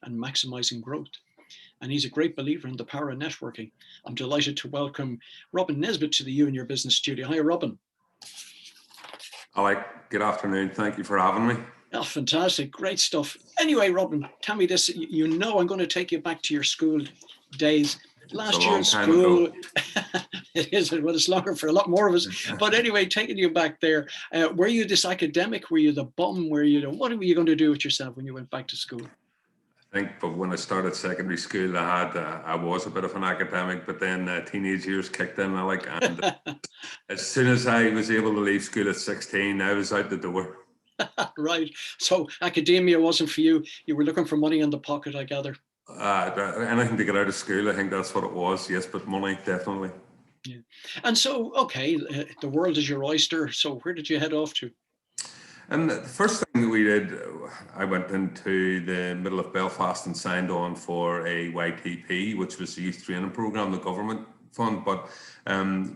and maximizing growth. And he's a great believer in the power of networking. I'm delighted to welcome Robin Nesbitt to the You and Your Business studio. Hi, Robin. Alec, good afternoon. Thank you for having me. Oh, fantastic. Great stuff. Anyway, Robin, tell me this. You know I'm going to take you back to your school days. Last year at school, it is, well, it's longer for a lot more of us. But anyway, taking you back there, were you this academic? Were you the bum? What were you going to do with yourself when you went back to school? I think, but when I started secondary school, I was a bit of an academic, but then teenage years kicked in, Alec, and as soon as I was able to leave school at 16, I was out the door. Right. So academia wasn't for you. You were looking for money in the pocket, I gather. Anything to get out of school, I think that's what it was. Yes, but money, definitely. Yeah. And so, okay, the world is your oyster. So where did you head off to? And the first thing that we did, I went into the middle of Belfast and signed on for a YTP, which was the youth training program, the government fund. But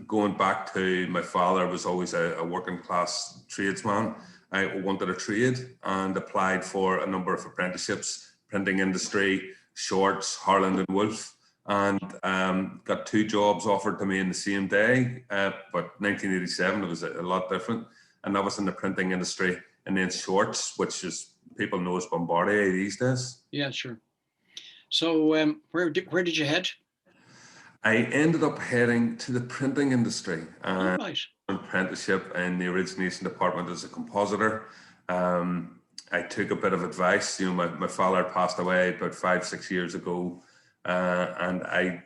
going back to my father was always a working class tradesman. I wanted a trade and applied for a number of apprenticeships, printing industry, shorts, Harland and Wolff, and got 2 jobs offered to me in the same day. But 1987, it was a lot different. And that was in the printing industry, and then shorts, which is people know as Bombardier these days. Yeah, sure. So where did you head? I ended up heading to the printing industry. Right. Apprenticeship in the origination department as a compositor. I took a bit of advice. You know, my father passed away about 5-6 years ago, and I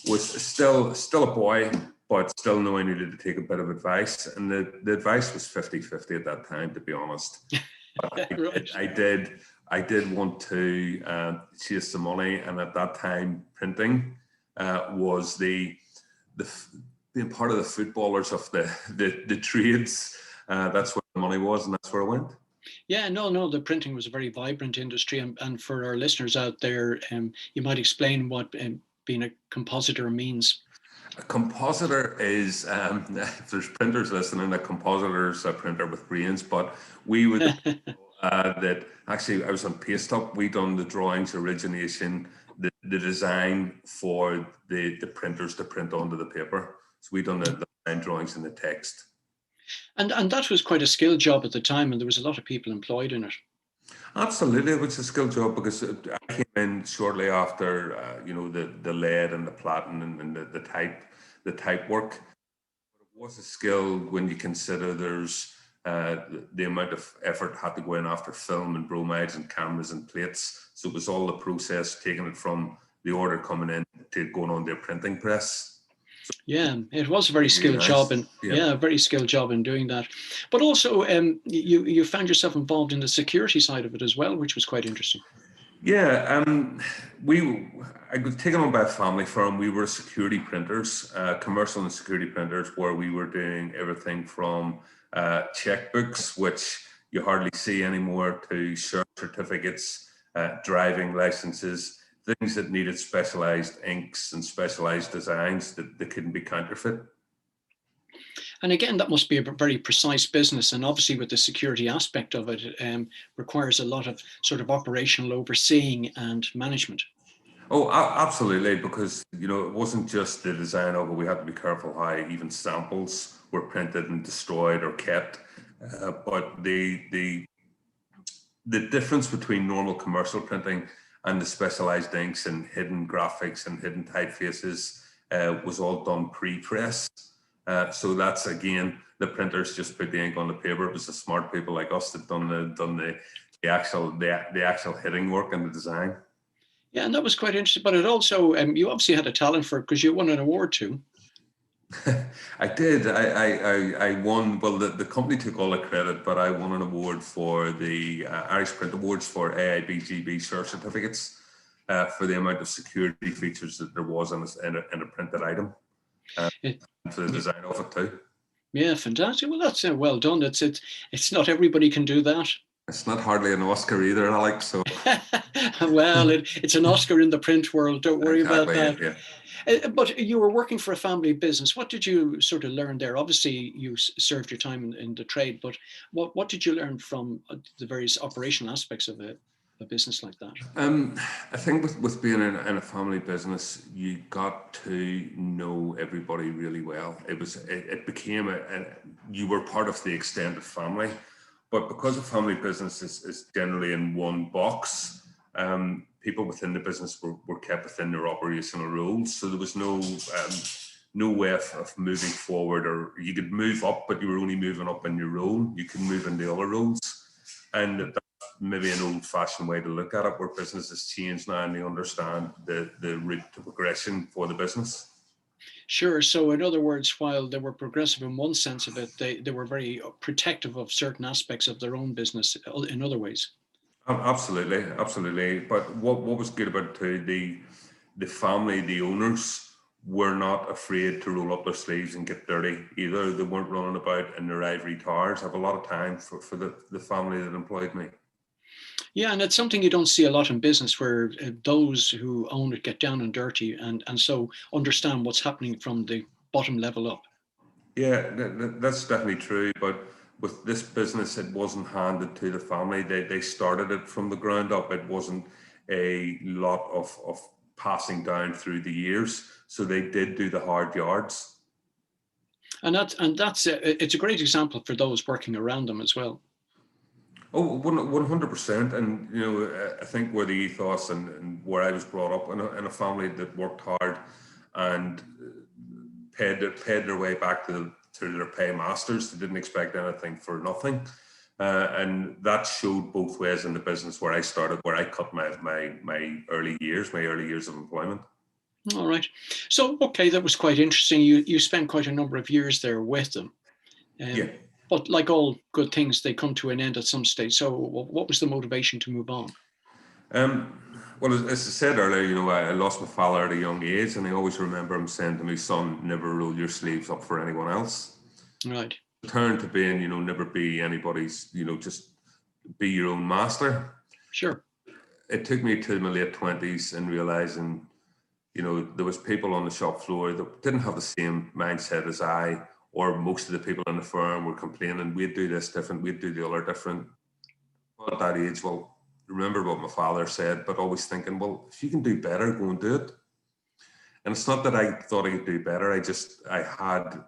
was still a boy, but still knew I needed to take a bit of advice. And the advice was 50-50 at that time, to be honest. Right. I did want to chase the money, and at that time, printing was being part of the footballers of the trades. That's where the money was, and that's where I went. Yeah, no, the printing was a very vibrant industry. And for our listeners out there, you might explain what being a compositor means. A compositor is, if there's printers listening, a compositor is a printer with brains, but we would, that actually I was on Paste-Up, we done the drawings, origination, the design for the printers to print onto the paper. So we done the design drawings and the text. And that was quite a skilled job at the time, and there was a lot of people employed in it. Absolutely, it was a skilled job because I came in shortly after, the lead and the platen and the type work. It was a skill when you consider there's the amount of effort had to go in after film and bromides and cameras and plates. So it was all the process, taking it from the order coming in to going on their printing press. So yeah, it was a very skilled job, and a very skilled job in doing that. But also, you found yourself involved in the security side of it as well, which was quite interesting. Yeah, I was taken on by a family firm. We were security printers, commercial and security printers, where we were doing everything from checkbooks, which you hardly see anymore, to share certificates, driving licenses, things that needed specialized inks and specialized designs that couldn't be counterfeit. And again, that must be a very precise business. And obviously with the security aspect of it, requires a lot of sort of operational overseeing and management. Oh, absolutely, because, it wasn't just the design of it. We had to be careful how even samples were printed and destroyed or kept. But the difference between normal commercial printing and the specialized inks and hidden graphics and hidden typefaces was all done pre-press. So that's, again, the printers just put the ink on the paper. It was the smart people like us that done the actual hitting work and the design. Yeah, and that was quite interesting. But it also, you obviously had a talent for it because you won an award too. I did. I won. Well, the company took all the credit, but I won an award for the Irish Print Awards for AIBGB share certificates for the amount of security features that there was in a printed item, for the design of it too. Yeah, fantastic. Well, that's well done. It's not everybody can do that. It's not hardly an Oscar either, Alec. So well, it's an Oscar in the print world. Don't worry about that. Yeah. But you were working for a family business. What did you sort of learn there? Obviously, you served your time in the trade, but what did you learn from the various operational aspects of a a business like that? I think with being in a family business, you got to know everybody really well. It became you were part of the extended family, but because a family business is generally in one box, people within the business were kept within their operational roles. So there was no way of moving forward, or you could move up, but you were only moving up in your role. You could move into other roles. And that's maybe an old-fashioned way to look at it, where business has changed now and they understand the route to progression for the business. Sure. So in other words, while they were progressive in one sense of it, they were very protective of certain aspects of their own business in other ways. Absolutely, absolutely. But what was good about it too, the family, the owners, were not afraid to roll up their sleeves and get dirty either. They weren't running about in their ivory towers. I have a lot of time for the family that employed me. Yeah, and it's something you don't see a lot in business, where those who own it get down and dirty and so understand what's happening from the bottom level up. Yeah, that's definitely true. But with this business, it wasn't handed to the family. They started it from the ground up. It wasn't a lot of passing down through the years. So they did do the hard yards. And that's it's a great example for those working around them as well. Oh, 100%. And, I think where the ethos and where I was brought up in a family that worked hard and paid their way back to their paymasters. They didn't expect anything for nothing. And that showed both ways in the business where I started, where I cut my early years of employment. All right. So, okay, that was quite interesting. You spent quite a number of years there with them. Yeah. But like all good things, they come to an end at some stage. So what was the motivation to move on? Well, as I said earlier, I lost my father at a young age, and I always remember him saying to me, "Son, never roll your sleeves up for anyone else." Right. Turn to being, never be anybody's, just be your own master. Sure. It took me to my late 20s and realizing, there was people on the shop floor that didn't have the same mindset as I, or most of the people in the firm were complaining, we'd do this different, we'd do the other different. Well, at that age, well, remember what my father said, but always thinking, well, if you can do better, go and do it. And it's not that I thought I could do better. I had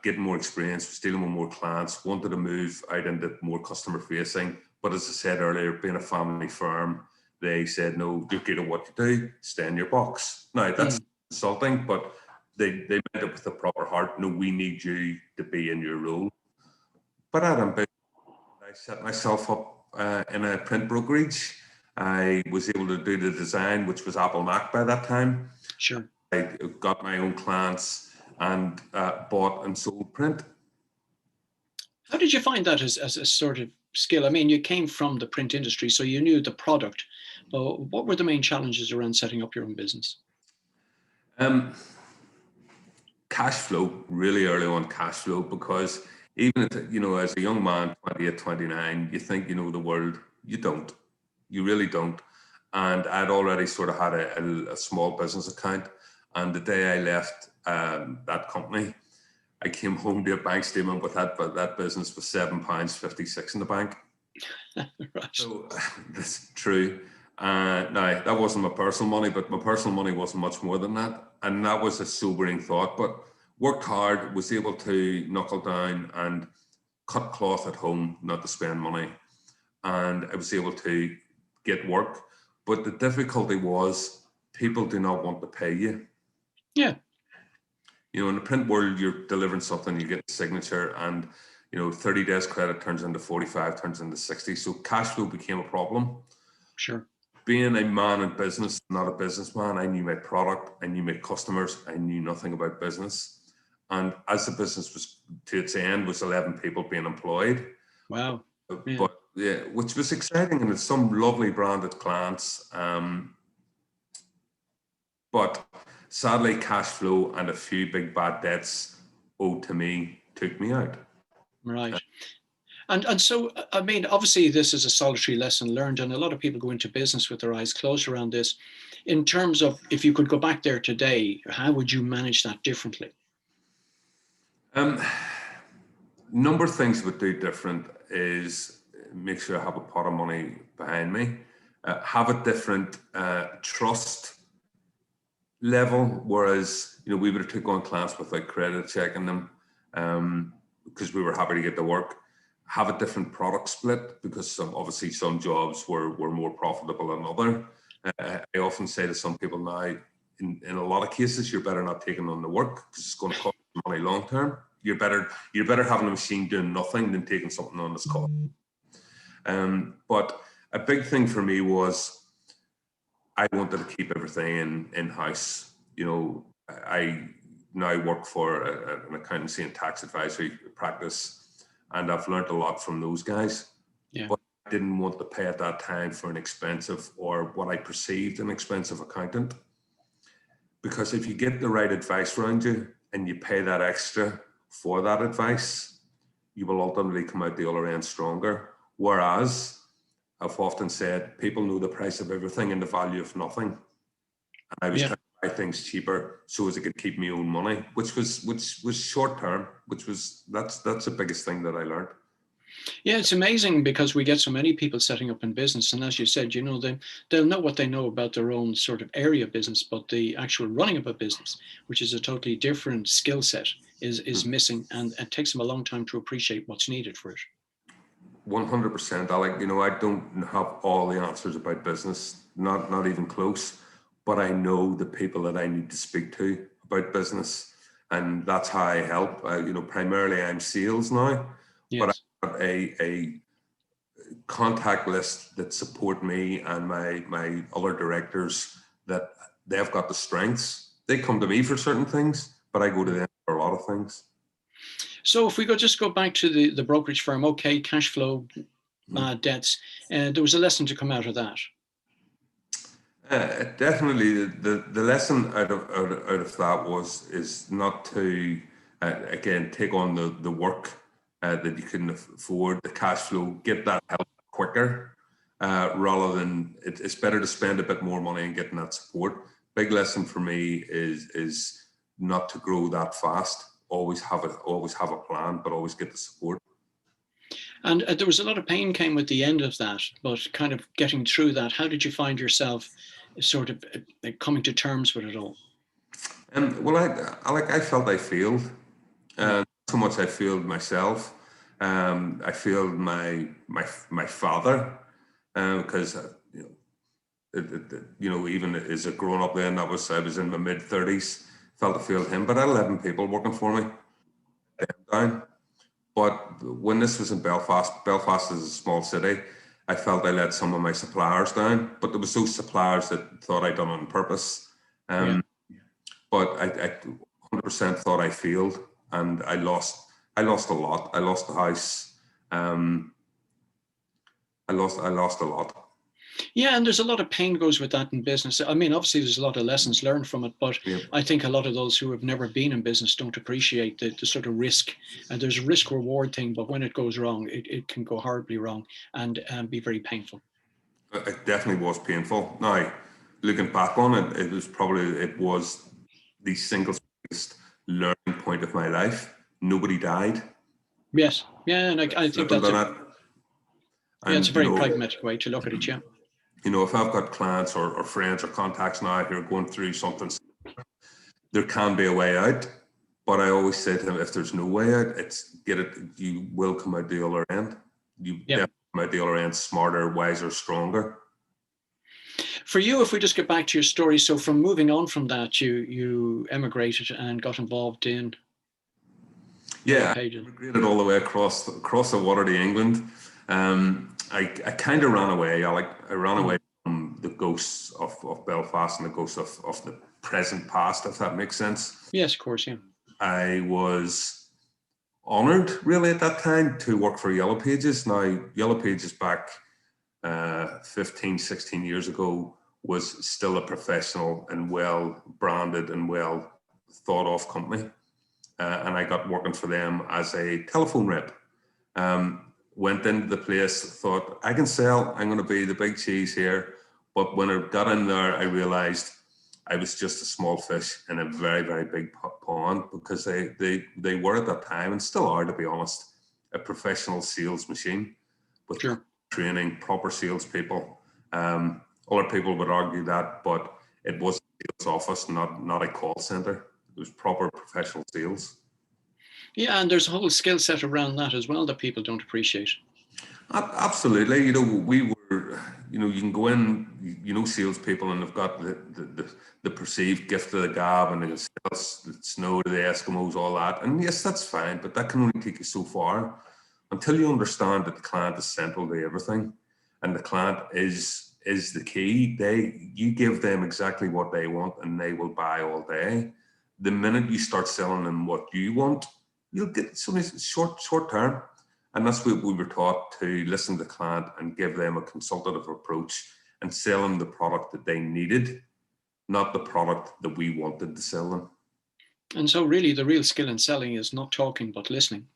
getting more experience, was dealing with more clients, wanted to move out into more customer facing. But as I said earlier, being a family firm, they said, no, you're good at what you do, stay in your box. Now, that's insulting, but they meant it with a proper heart. No, we need you to be in your role. But I set myself up in a print brokerage. I was able to do the design, which was Apple Mac by that time. Sure. I got my own clients and bought and sold print. How did you find that as a sort of skill? I mean, you came from the print industry, so you knew the product. What were the main challenges around setting up your own business? Cash flow, really early on cash flow, because even, as a young man, 28, 29, you think you know the world. You don't. You really don't. And I'd already sort of had a small business account. And the day I left that company, I came home to a bank statement with that business was £7.56 in the bank. Right. So that's true. Now, that wasn't my personal money, but my personal money wasn't much more than that. And that was a sobering thought, but worked hard, was able to knuckle down and cut cloth at home, not to spend money. And I was able to get work. But the difficulty was people do not want to pay you. Yeah. In the print world, you're delivering something, you get a signature, and 30 days credit turns into 45, turns into 60. So cash flow became a problem. Sure. Being a man in business, not a businessman, I knew my product, I knew my customers, I knew nothing about business. And as the business was to its end, was 11 people being employed. Wow. Yeah. But yeah, which was exciting, and it's some lovely branded clients. But sadly, cash flow and a few big bad debts owed to me took me out. Right. And so, I mean, obviously this is a solitary lesson learned, and a lot of people go into business with their eyes closed around this. In terms of, if you could go back there today, how would you manage that differently? Number of things would do different is make sure I have a pot of money behind me, have a different trust level, whereas we would have took on clients without credit checking them, because we were happy to get to work. Have a different product split, because obviously some jobs were more profitable than other. I often say to some people now, in a lot of cases, you're better not taking on the work, because it's going to cost you money long term. You're better having a machine doing nothing than taking something on that's cost. But a big thing for me was I wanted to keep everything in-house. I now work for an accountancy and tax advisory practice, and I've learned a lot from those guys. Yeah. But I didn't want to pay at that time for an expensive, or what I perceived an expensive, accountant. Because if you get the right advice around you and you pay that extra for that advice, you will ultimately come out the other end stronger. Whereas I've often said, people know the price of everything and the value of nothing. And I was trying to buy things cheaper so as I could keep my own money, which was short term, that's the biggest thing that I learned. Yeah, it's amazing, because we get so many people setting up in business, and as you said, they'll know what they know about their own sort of area of business, but the actual running of a business, which is a totally different skill set, is missing, and it takes them a long time to appreciate what's needed for it. 100%, Alec. I don't have all the answers about business, not even close, but I know the people that I need to speak to about business, and that's how I help. Primarily I'm sales now, but I have a contact list that support me and my other directors, that they've got the strengths. They come to me for certain things, but I go to them for a lot of things. So if we just go back to the brokerage firm, okay, cash flow, debts, there was a lesson to come out of that. Definitely, the lesson out of that is not to again take on the work that you couldn't afford, the cash flow, get that help quicker, rather than it's better to spend a bit more money and getting that support. Big lesson for me is not to grow that fast. Always have a plan, but always get the support. And there was a lot of pain came with the end of that, but kind of getting through that, how did you find yourself sort of coming to terms with it all? Well, I felt I failed. Not so much I failed myself. I failed my father, because even as a grown up then, I was in my mid-30s. Felt I failed him, but I had 11 people working for me down. But when this was in Belfast is a small city, I felt I let some of my suppliers down, but there was those suppliers that thought I'd done it on purpose. But I 100% thought I failed, and I lost a lot. I lost the house. I lost a lot. Yeah, and there's a lot of pain goes with that in business. I mean, obviously there's a lot of lessons learned from it, but I think a lot of those who have never been in business don't appreciate the sort of risk. And there's a risk reward thing, but when it goes wrong, it can go horribly wrong and be very painful. It definitely was painful. Now, looking back on it, it was the single biggest learning point of my life. Nobody died. Yes, yeah, and I think that's it's a very pragmatic way to look at it. Yeah. If I've got clients or friends or contacts now who are going through something, there can be a way out. But I always say to them, if there's no way out, you will come out the other end. You definitely come out the other end smarter, wiser, stronger. For you, if we just get back to your story, so from moving on from that, you emigrated and got involved in. Yeah, I emigrated all the way across the water to England. I kind of ran away. I ran away from the ghosts of Belfast and the ghosts of the present past, if that makes sense. Yes, of course, yeah. I was honoured, really, at that time to work for Yellow Pages. Now, Yellow Pages back 15, 16 years ago was still a professional and well branded and well thought of company. And I got working for them as a telephone rep. Went into the place, thought, I can sell, I'm going to be the big cheese here. But when I got in there, I realized I was just a small fish in a very, very big pond, because they were at that time, and still are, to be honest, a professional sales machine. with Sure. training, proper salespeople. Other people would argue that, but it was a sales office, not a call center. It was proper professional sales. Yeah, and there's a whole skill set around that as well that people don't appreciate. Absolutely. You know, we were, you know, you can go in, you know, salespeople, and they've got the perceived gift of the gab, and they can sell the snow to the Eskimos, all that. And yes, that's fine, but that can only take you so far until you understand that the client is central to everything, and the client is the key. You give them exactly what they want, and they will buy all day. The minute you start selling them what you want, you'll get something short term. And that's what we were taught, to listen to the client and give them a consultative approach and sell them the product that they needed, not the product that we wanted to sell them. And so really the real skill in selling is not talking, but listening.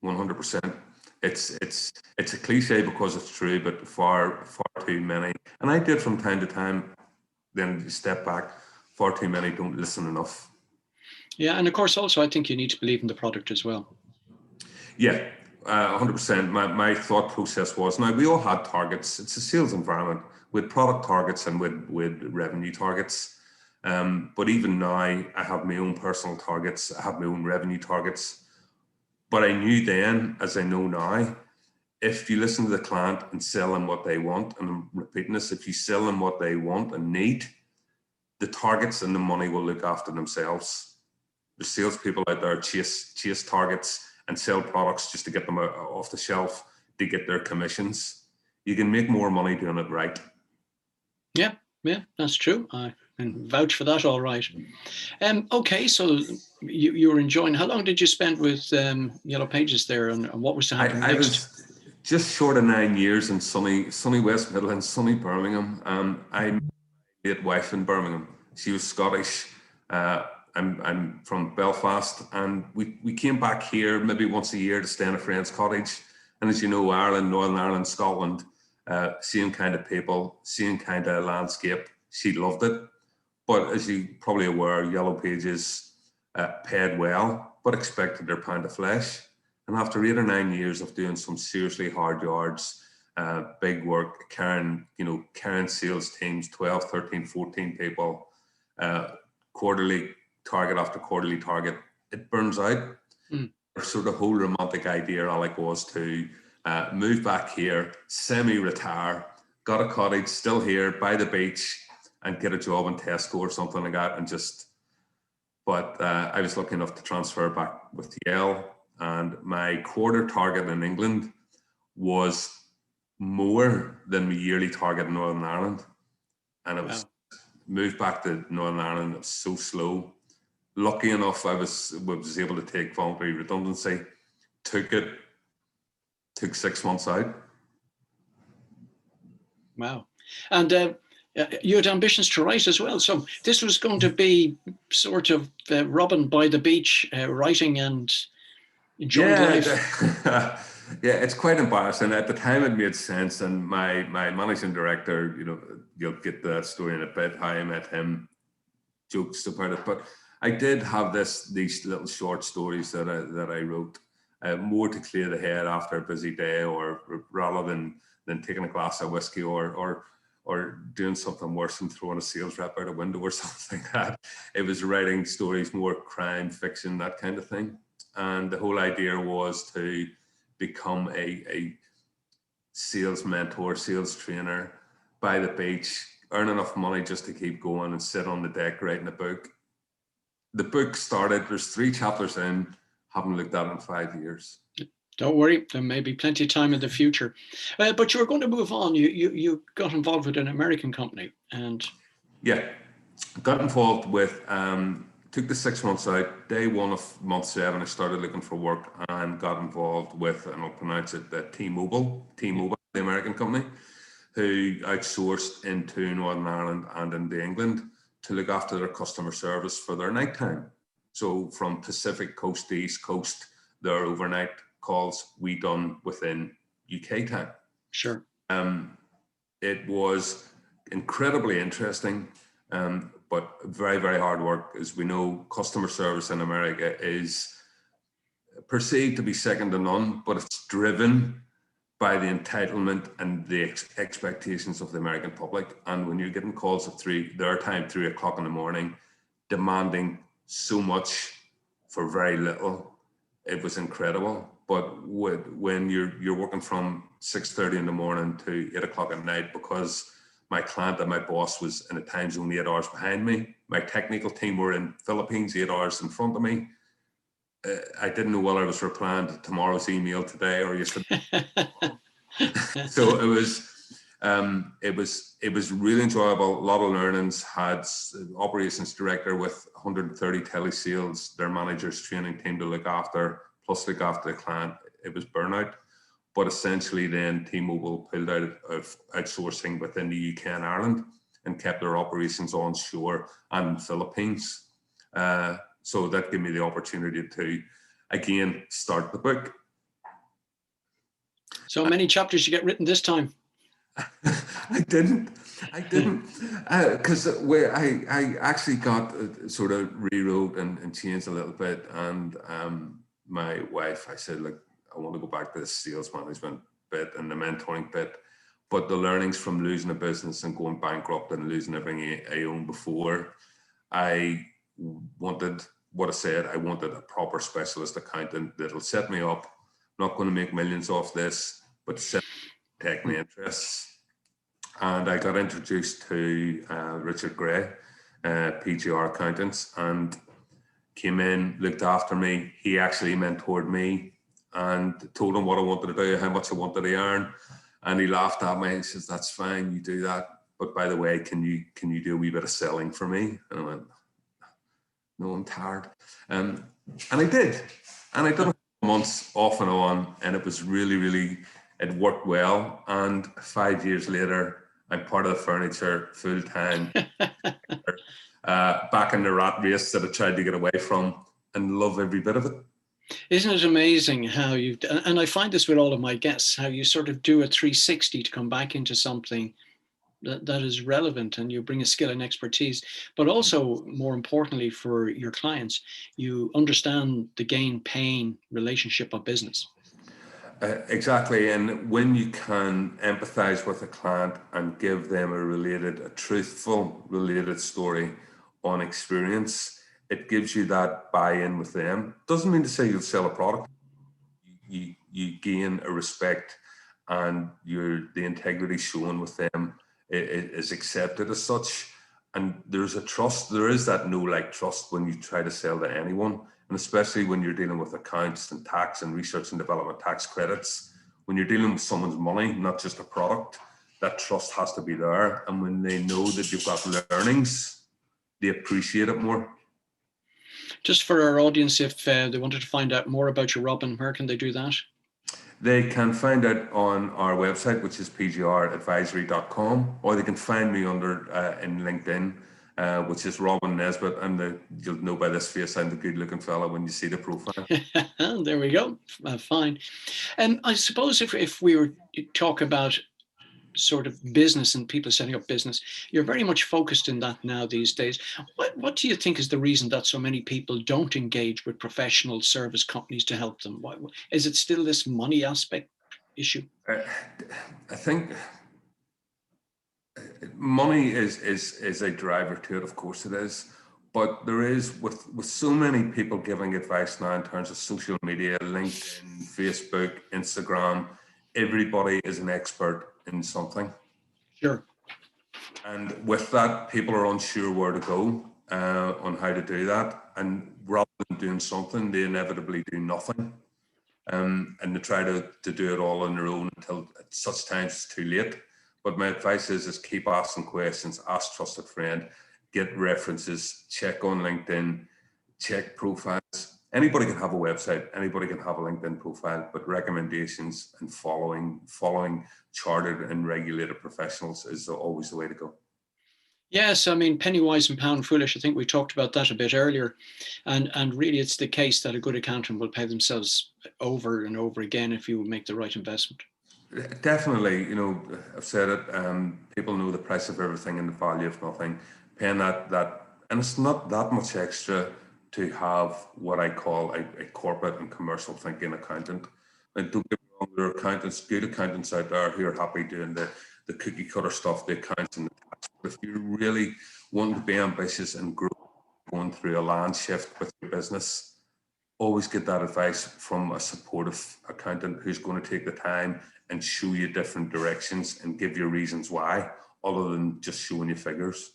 100%. It's a cliche because it's true, but far too many, and I did from time to time, then you step back, far too many don't listen enough. Yeah, and of course also I think you need to believe in the product as well. Yeah, 100%. My thought process was, now we all had targets. It's a sales environment with product targets and with revenue targets. But even now, I have my own personal targets. I have my own revenue targets. But I knew then, as I know now, if you listen to the client and sell them what they want, and I'm repeating this, if you sell them what they want and need, the targets and the money will look after themselves. There's salespeople out there chase targets and sell products just to get them off the shelf to get their commissions. You can make more money doing it right. Yeah, that's true. I can vouch for that. All right. Okay, so you were enjoying. How long did you spend with Yellow Pages there, and what was to happen next? I was just short of 9 years in sunny West Midlands, sunny Birmingham. I met my late wife in Birmingham. She was Scottish. I'm from Belfast, and we came back here maybe once a year to stay in a friend's cottage. And as you know, Ireland, Northern Ireland, Scotland, same kind of people, same kind of landscape. She loved it. But as you probably aware, Yellow Pages paid well, but expected their pound of flesh. And after 8 or 9 years of doing some seriously hard yards, big work, carrying sales teams, 12, 13, 14 people, quarterly target after quarterly target, it burns out. So the whole romantic idea, Alec, was to move back here, semi-retire, got a cottage still here by the beach, and get a job in Tesco or something like that, and but I was lucky enough to transfer back with Yale, and my quarter target in England was more than my yearly target in Northern Ireland. And it was moved back to Northern Ireland. It was so slow. Lucky enough, I was able to take voluntary redundancy, took 6 months out. Wow. And you had ambitions to write as well. So this was going to be sort of Robin by the beach, writing and enjoying life. Yeah, it's quite embarrassing. At the time, it made sense. And my managing director, you'll get the story in a bit, how I met him, jokes about it. But I did have these little short stories that I wrote, more to clear the head after a busy day, or rather than taking a glass of whiskey or doing something worse and throwing a sales rep out a window or something like that. It was writing stories, more crime fiction, that kind of thing. And the whole idea was to become a sales mentor, sales trainer by the beach, earn enough money just to keep going and sit on the deck writing a book. The book started, there's 3 chapters in, haven't looked at it in 5 years. Don't worry, there may be plenty of time in the future. But you were going to move on. You got involved with an American company, and yeah, got involved with. Took the 6 months out. Day 1 of month 7, I started looking for work and got involved with, and I'll pronounce it, T-Mobile, the American company, who outsourced into Northern Ireland and into England to look after their customer service for their nighttime. So from Pacific Coast to East Coast, their overnight calls we done within UK time. Sure. It was incredibly interesting, but very, very hard work. As we know, customer service in America is perceived to be second to none, but it's driven by the entitlement and the expectations of the American public. And when you're getting calls at 3 o'clock in the morning, demanding so much for very little, it was incredible. But when you're working from 6:30 in the morning to 8 o'clock at night, because my client and my boss was in a time zone 8 hours behind me, my technical team were in Philippines 8 hours in front of me. I didn't know whether I was replying to tomorrow's email today or yesterday. So it was really enjoyable. A lot of learnings. Had operations director with 130 telesales, their managers, training team to look after, plus look after the client. It was burnout. But essentially then T-Mobile pulled out of outsourcing within the UK and Ireland and kept their operations onshore and in Philippines. So that gave me the opportunity to, again, start the book. So many chapters you get written this time? I didn't, because I actually got sort of rewrote and changed a little bit. And my wife, I said, look, I want to go back to the sales management bit and the mentoring bit. But the learnings from losing a business and going bankrupt and losing everything I owned before, I wanted what I said. I wanted a proper specialist accountant that'll set me up. I'm not going to make millions off this, but protect my interests. And I got introduced to Richard Gray, PGR accountants, and came in, looked after me. He actually mentored me and told him what I wanted to do, how much I wanted to earn. And he laughed at me and says, that's fine, you do that. But by the way, can you do a wee bit of selling for me? And I went, no, I'm tired. And I did. And I did months off and on, and it was really, it worked well. And 5 years later, I'm part of the furniture full time, back in the rat race that I tried to get away from, and love every bit of it. Isn't it amazing how you've, and I find this with all of my guests, how you sort of do a 360 to come back into something that is relevant, and you bring a skill and expertise, but also more importantly for your clients, you understand the gain pain relationship of business. Exactly. And when you can empathize with a client and give them a truthful related story on experience, it gives you that buy-in with them. Doesn't mean to say you'll sell a product. You gain a respect, and the integrity shown with them is accepted as such. And there's a trust. There is that no-like trust when you try to sell to anyone. And especially when you're dealing with accounts and tax and research and development tax credits, when you're dealing with someone's money, not just a product, that trust has to be there. And when they know that you've got learnings, they appreciate it more. Just for our audience, if they wanted to find out more about you, Robin, where can they do that? They can find out on our website, which is pgradvisory.com, or they can find me under in LinkedIn, which is Robin Nesbitt. And you'll know by this face I'm the good-looking fella when you see the profile. There we go. Fine. And I suppose if we were to talk about sort of business and people setting up business, you're very much focused in that now these days. What do you think is the reason that so many people don't engage with professional service companies to help them? Is it still this money aspect issue? I think money is a driver to it, of course it is. But there is, with so many people giving advice now in terms of social media, LinkedIn, Facebook, Instagram, everybody is an expert in something. Sure. And with that, people are unsure where to go on how to do that. And rather than doing something, they inevitably do nothing. And they try to do it all on their own until at such times it's too late. But my advice is keep asking questions, ask trusted friend, get references, check on LinkedIn, check profiles. Anybody can have a website, anybody can have a LinkedIn profile, but recommendations and following chartered and regulated professionals is always the way to go. Yes, I mean, penny wise and pound foolish. I think we talked about that a bit earlier. And really, it's the case that a good accountant will pay themselves over and over again if you make the right investment. Definitely, I've said it, people know the price of everything and the value of nothing. Paying that, and it's not that much extra to have what I call a corporate and commercial thinking accountant. And don't get me wrong, there are accountants, good accountants out there who are happy doing the cookie cutter stuff, the accounts and the tax. But if you really want to be ambitious and grow, going through a land shift with your business, always get that advice from a supportive accountant who's going to take the time and show you different directions and give you reasons why, other than just showing you figures.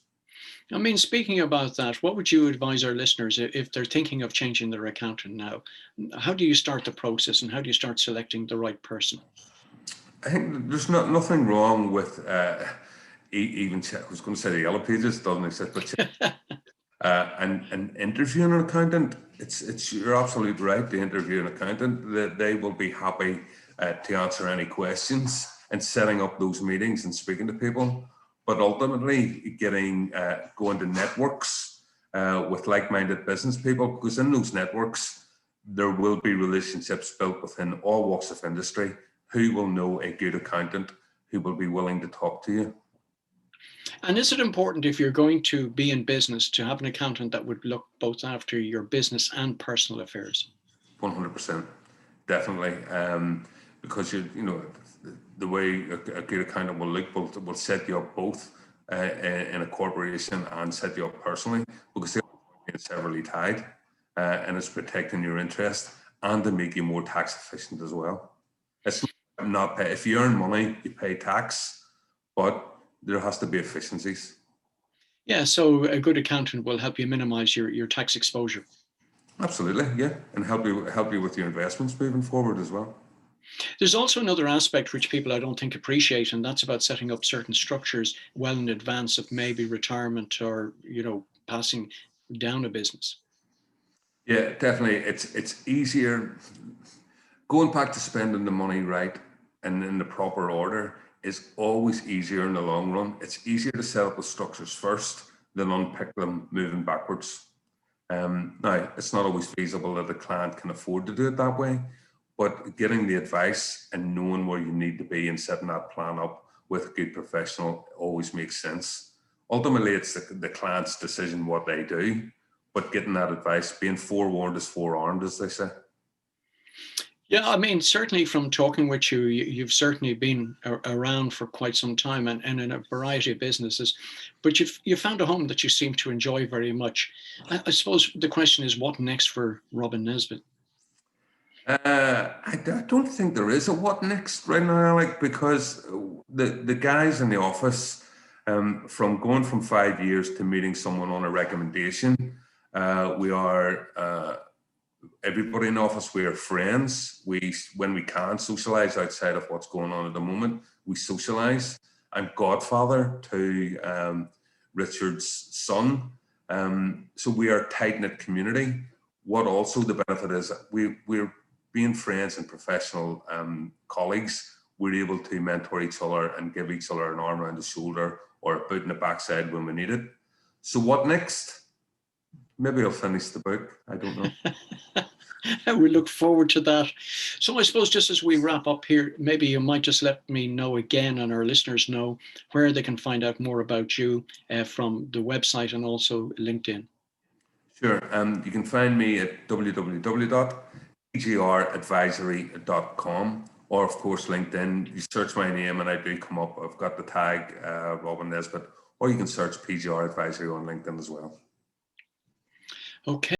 I mean, speaking about that, what would you advise our listeners if they're thinking of changing their accountant now? How do you start the process and how do you start selecting the right person? I think there's nothing wrong with even, I was going to say the yellow pages, doesn't exist, but and interviewing an accountant. It's you're absolutely right. To interview an accountant, that they will be happy to answer any questions and setting up those meetings and speaking to people. But ultimately, going to networks with like-minded business people, because in those networks there will be relationships built within all walks of industry. Who will know a good accountant who will be willing to talk to you? And is it important, if you're going to be in business, to have an accountant that would look both after your business and personal affairs? 100%, definitely. Because you know the way a good accountant will look will set you up both in a corporation and set you up personally, because they're severally tied, and it's protecting your interest and to make you more tax efficient as well. It's not pay, if you earn money, you pay tax, but there has to be efficiencies. Yeah, so a good accountant will help you minimize your tax exposure. Absolutely, yeah, and help you with your investments moving forward as well. There's also another aspect which people I don't think appreciate, and that's about setting up certain structures well in advance of maybe retirement or, passing down a business. Yeah, definitely. It's easier going back to spending the money right and in the proper order is always easier in the long run. It's easier to set up the structures first than unpick them moving backwards. Now, it's not always feasible that the client can afford to do it that way, but getting the advice and knowing where you need to be and setting that plan up with a good professional always makes sense. Ultimately, it's the client's decision what they do, but getting that advice, being forewarned is forearmed, as they say. Yeah, I mean, certainly from talking with you, you've certainly been around for quite some time and in a variety of businesses, but you've found a home that you seem to enjoy very much. I suppose the question is, what next for Robin Nesbitt? I don't think there is a what next right now, Alec, because the guys in the office, from going from 5 years to meeting someone on a recommendation, we are everybody in the office. We are friends. When we can socialize outside of what's going on at the moment, we socialize. I'm godfather to Richard's son, so we are a tight-knit community. What also the benefit is, we're being friends and professional colleagues, we're able to mentor each other and give each other an arm around the shoulder or a boot in the backside when we need it. So what next? Maybe I'll finish the book. I don't know. We look forward to that. So I suppose just as we wrap up here, maybe you might just let me know again and our listeners know where they can find out more about you from the website and also LinkedIn. Sure. You can find me at www.pgradvisory.com, or of course LinkedIn. You search my name and I do come up. I've got the tag Robin Nesbitt, or you can search PGR Advisory on LinkedIn as well. Okay.